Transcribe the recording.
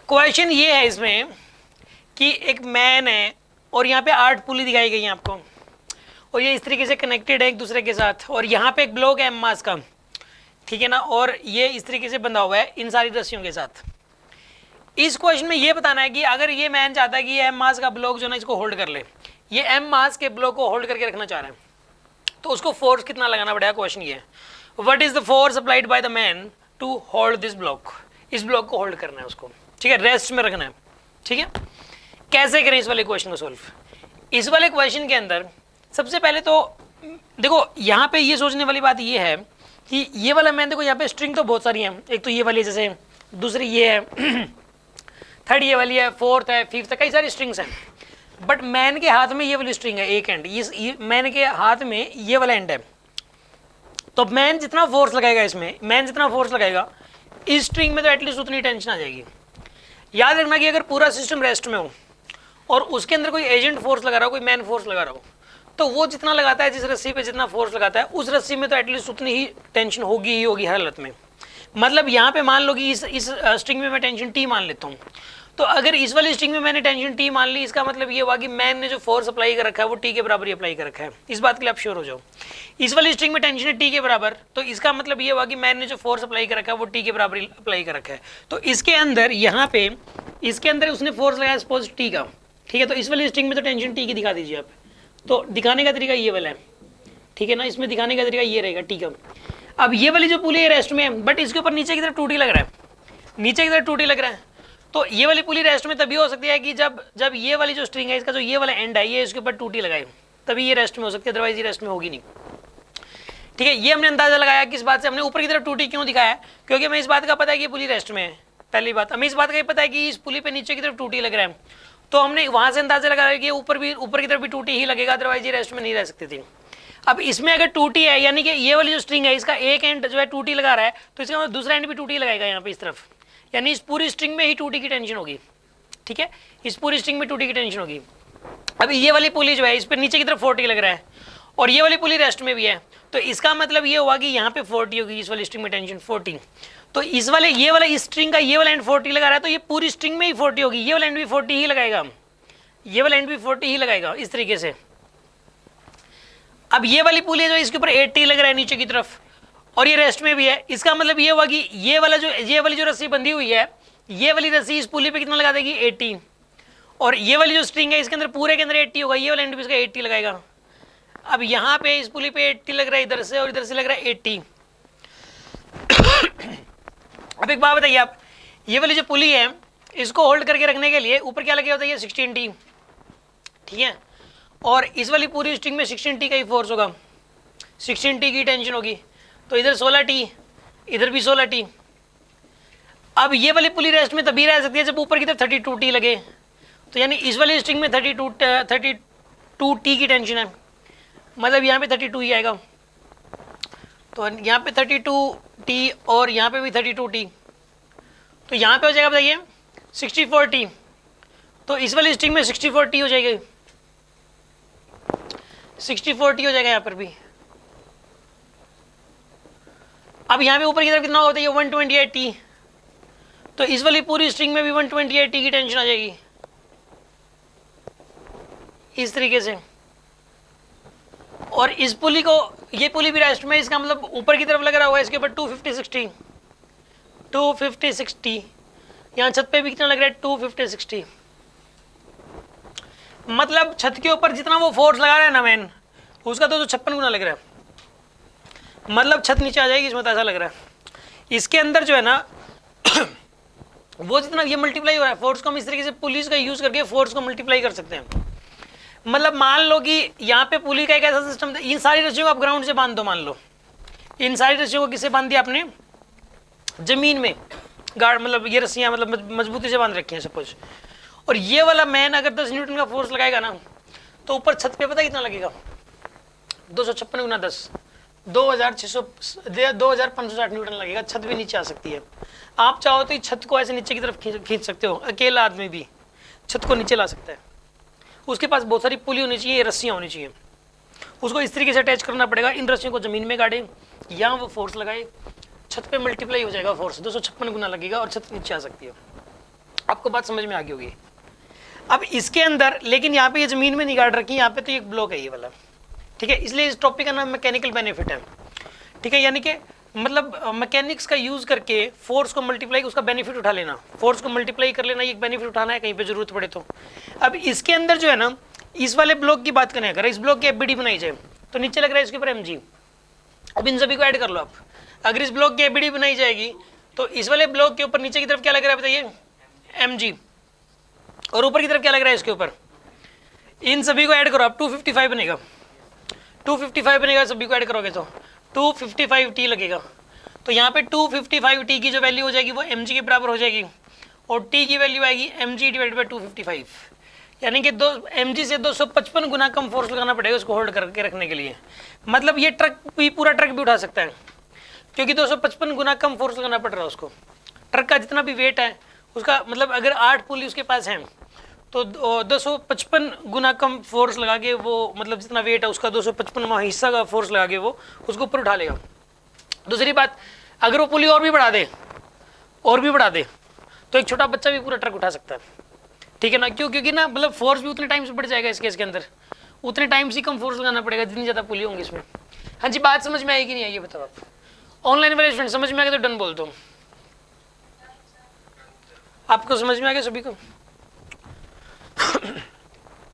Question ये है इसमें कि एक मैन है और यहाँ पे 8 पुली दिखाई गई है आपको, और ये इस तरीके से कनेक्टेड है एक दूसरे के साथ, और यहाँ पे एक ब्लॉक है एम मास का, ठीक है ना, और ये इस तरीके से बंधा हुआ है इन सारी रस्सियों के साथ। इस क्वेश्चन में ये बताना है कि अगर ये मैन चाहता है कि ये एम मास का ब्लॉक जो ना इसको होल्ड कर ले, ये एम मास के ब्लॉक को होल्ड करके रखना चाह रहे हैं, तो उसको फोर्स कितना लगाना पड़ेगा। क्वेश्चन ये है, what is the force applied by the man to hold this block. इस ब्लॉक को होल्ड करना है उसको, ठीक है, रेस्ट में रखना है, ठीक है। कैसे करें इस वाले क्वेश्चन को सोल्व। इस वाले क्वेश्चन के अंदर सबसे पहले तो देखो यहाँ पे ये सोचने वाली बात ये है कि ये वाला मैन, देखो यहाँ पे स्ट्रिंग तो बहुत सारी हैं, एक तो ये वाली जैसे, दूसरी ये है, थर्ड ये वाली है, फोर्थ है, फिफ्थ है, कई सारी स्ट्रिंग्स हैं, बट मैन के हाथ में ये वाली स्ट्रिंग है, एक एंड, ये मैन के हाथ में ये वाला एंड है। तो मैन जितना फोर्स लगाएगा इसमें, मैन जितना फोर्स लगाएगा इस स्ट्रिंग में, तो एटलीस्ट उतनी टेंशन आ जाएगी। याद रखना कि अगर पूरा सिस्टम रेस्ट में हो और उसके अंदर कोई एजेंट फोर्स लगा रहा हो, कोई मैन फोर्स लगा रहा हो, तो वो जितना लगाता है, जिस रस्सी पे जितना फोर्स लगाता है, उस रस्सी में तो एटलीस्ट उतनी ही टेंशन होगी ही होगी हर हालत में। मतलब यहाँ पे मान लो कि इस स्ट्रिंग में मैं टेंशन टी मान लेता हूँ, तो अगर इस वाली स्ट्रिंग में मैंने टेंशन टी मान ली, इसका मतलब ये हुआ कि मैन ने जो फोर्स अप्लाई कर रखा है वो टी के बराबर ही अप्लाई कर रखा है। इस बात के लिए आप श्योर हो जाओ। इस वाली स्ट्रिंग में टेंशन है टी के बराबर, तो इसका मतलब ये हुआ कि मैन ने जो फोर्स अप्लाई कर रखा है वो टी के बराबर ही अप्लाई कर रखा है। तो इसके अंदर, यहाँ पे इसके अंदर उसने फोर्स लगाया सपोज टी का, ठीक है, तो इस वाली स्ट्रिंग में तो टेंशन टी की दिखा दीजिए आप। तो दिखाने का तरीका ये वाला है, ठीक है ना, इसमें दिखाने का तरीका ये रहेगा, ठीक है। अब ये वाली जो पुली है रेस्ट में है, बट इसके ऊपर नीचे की तरफ टूटी लग रहा है, नीचे की तरफ टूटी लग रहा है, तो ये वाली पुली रेस्ट में तभी हो सकती है कि जब ये वाली जो स्ट्रिंग है, इसका जो ये वाला एंड है, ये इसके ऊपर टूटी लगाए, तभी ये रेस्ट में हो सकती है, अदरवाइज ये रेस्ट में होगी नहीं, ठीक है। ये हमने अंदाजा लगाया किस बात से, हमने ऊपर की तरफ टूटी क्यों दिखाया, क्योंकि हमें इस बात का पता है कि ये पुली रेस्ट में है, पहली बात। हमें इस बात का ही पता है कि इस पुली पे नीचे की तरफ टूटी लग रहा है, तो हमने वहां से अंदाजा लगाया कि ऊपर की तरफ भी टूटी ही लगेगा, अदरवाइज ये रेस्ट में नहीं रह सकती थी। अब इसमें अगर टूटी है, यानी कि ये वाली जो स्ट्रिंग है, इसका एक एंड जो है टूटी लगा रहा है, तो इसका मतलब दूसरा एंड भी टूटी लगाएगा यहाँ पे इस तरफ, यानी इस पूरी स्ट्रिंग में ही टूटी की टेंशन होगी, ठीक है, इस पूरी स्ट्रिंग में टूटी की टेंशन होगी। अब ये वाली पुली जो है, इस पर नीचे की तरफ 40 लग रहा है, और ये वाली पुली रेस्ट में भी है, तो इसका मतलब ये हुआ कि यहाँ पे 40 होगी, इस वाली स्ट्रिंग में टेंशन 40, तो इस वाले ये वाला इस स्ट्रिंग का ये वाला एंड 40 लगा रहा है, तो ये पूरी स्ट्रिंग में ही 40 होगी, ये वाला एंड भी 40 ही लगाएगा, ये वाला एंड भी 40 ही लगाएगा, इस तरीके से। अब ये वाली पुली जो इसके ऊपर 80 लग रहा है नीचे की तरफ, और ये रेस्ट में भी है, इसका मतलब ये हुआ कि ये वाली जो रस्सी बंधी हुई है, ये वाली रस्सी इस पुली पे कितना लगा देगी 80, और ये वाली जो स्ट्रिंग है इसके अंदर पूरे के अंदर 80 होगा, ये वाला एंड भी इसका 80 लगाएगा। अब यहाँ पे इस पुली पे 80 लग रहा है इधर से, और इधर से लग रहा है 80। अब एक बात बताइए आप, ये वाली जो पुली है इसको होल्ड करके रखने के लिए ऊपर क्या लगे होता है, ये 16T, ठीक है, और इस वाली पूरी स्ट्रिंग में 16T का ही फोर्स होगा, 16T की टेंशन होगी, तो इधर 16T, इधर भी 16T। अब ये वाली पुली रेस्ट में तभी रह सकती है जब ऊपर की तरफ 32T लगे, तो यानी इस वाली स्ट्रिंग में 32T की टेंशन है, मतलब यहाँ पे 32 ही आएगा, तो यहाँ पे 32T और यहाँ पे भी 32T, तो यहाँ पे हो जाएगा बताइए 64T, तो इस वाली स्ट्रिंग में 64T हो जाएगी, 64T हो जाएगा यहाँ पर भी। अब यहाँ पे ऊपर की तरफ कितना होता है, 128T, तो इस वाली पूरी स्ट्रिंग में भी 128T की टेंशन आ जाएगी, इस तरीके से। और इस पुली को, ये पुली भी रेस्ट में, इसका मतलब ऊपर की तरफ लग रहा होगा इसके ऊपर 250-60, यहाँ छत पे भी कितना लग रहा है 250-60, मतलब छत के ऊपर जितना वो फोर्स लगा रहा है ना मैन, उसका तो 56 गुना लग रहा है, मतलब छत नीचे आ जाएगी इसमें, तो ऐसा लग रहा है। इसके अंदर जो है ना वो जितना ये मल्टीप्लाई हो रहा है फोर्स को, हम इस तरीके से पुलिस का यूज करके फोर्स को मल्टीप्लाई कर सकते हैं। मतलब मान लो कि यहाँ पे पुली का एक ऐसा सिस्टम था, इन सारी रस्सियों को आप ग्राउंड से बांध दो, मान लो इन सारी रस्सियों को किससे बांध दिया आपने, जमीन में गार्ड, मतलब ये रस्सियाँ मतलब मजबूती से बांध रखी हैं सपोज, और ये वाला मैन अगर 10 न्यूटन का फोर्स लगाएगा ना, तो ऊपर छत पे पता कितना लगेगा, 256 गुना 10, 2560 न्यूटन लगेगा, छत भी नीचे आ सकती है। आप चाहो तो छत को ऐसे नीचे की तरफ खींच सकते हो, अकेला आदमी भी छत को नीचे ला सकता है, उसके पास बहुत सारी पुली होनी चाहिए, रस्सियाँ होनी चाहिए, उसको इस तरीके से अटैच करना पड़ेगा, इन रस्सियों को ज़मीन में गाड़े, यहाँ वो फोर्स लगाए, छत पे मल्टीप्लाई हो जाएगा फोर्स, 256 गुना लगेगा और छत नीचे आ सकती है। आपको बात समझ में आ गई होगी। अब इसके अंदर लेकिन यहाँ पे ये जमीन में नहीं गाड़ रखी, यहाँ पे तो एक ब्लॉक है ये वाला, ठीक है, इसलिए इस टॉपिक का नाम मैकेनिकल बेनिफिट है, ठीक है, यानी कि मतलब मैकेनिक्स का यूज करके फोर्स को मल्टीप्लाई, उसका बेनिफिट उठा लेना, फोर्स को मल्टीप्लाई कर लेना, ये एक बेनिफिट उठाना है कहीं पे जरूरत पड़े तो। अब इसके अंदर जो है ना, इस वाले ब्लॉक की बात करें, अगर इस ब्लॉक की एफबीडी बनाई जाए तो नीचे लग रहा है इसके ऊपर mg। अब इन सभी को ऐड कर लो आप, अगर इस ब्लॉक की एफबीडी बनाई जाएगी तो इस वाले ब्लॉक के ऊपर नीचे की तरफ क्या लग रहा है बताइए, mg, और ऊपर की तरफ क्या लग रहा है इसके ऊपर, इन सभी को ऐड करो आप, 255 बनेगा, 255 बनेगा, सभी को ऐड करोगे तो 255t लगेगा। तो यहाँ पे 255t की जो वैल्यू हो जाएगी वो mg के बराबर हो जाएगी, और t की वैल्यू आएगी mg डिवाइड बाई 255, यानी कि mg से 255 गुना कम फोर्स लगाना पड़ेगा उसको होल्ड करके रखने के लिए। मतलब ये ट्रक भी, पूरा ट्रक भी उठा सकता है, क्योंकि 255 गुना कम फोर्स लगाना पड़ रहा है उसको। ट्रक का जितना भी वेट है उसका, मतलब अगर 8 पुली उसके पास हैं तो 255 गुना कम फोर्स लगा के वो, मतलब जितना वेट है उसका 255वां हिस्सा का फोर्स लगा के वो उसको ऊपर उठा लेगा। दूसरी बात, अगर वो पुली और भी बढ़ा दे तो एक छोटा बच्चा भी पूरा ट्रक उठा सकता है, ठीक है ना, क्यों, क्योंकि ना मतलब फोर्स भी उतने टाइम से बढ़ जाएगा इस केस के अंदर, उतने टाइम से कम फोर्स लगाना पड़ेगा जितनी ज़्यादा पुली होंगी इसमें। हाँ जी, बात समझ में आएगी नहीं आएगी बताओ आप। ऑनलाइन वाले स्टूडेंट समझ में आ गया तो डन बोल दो। आपको समझ में आ गया सभी को?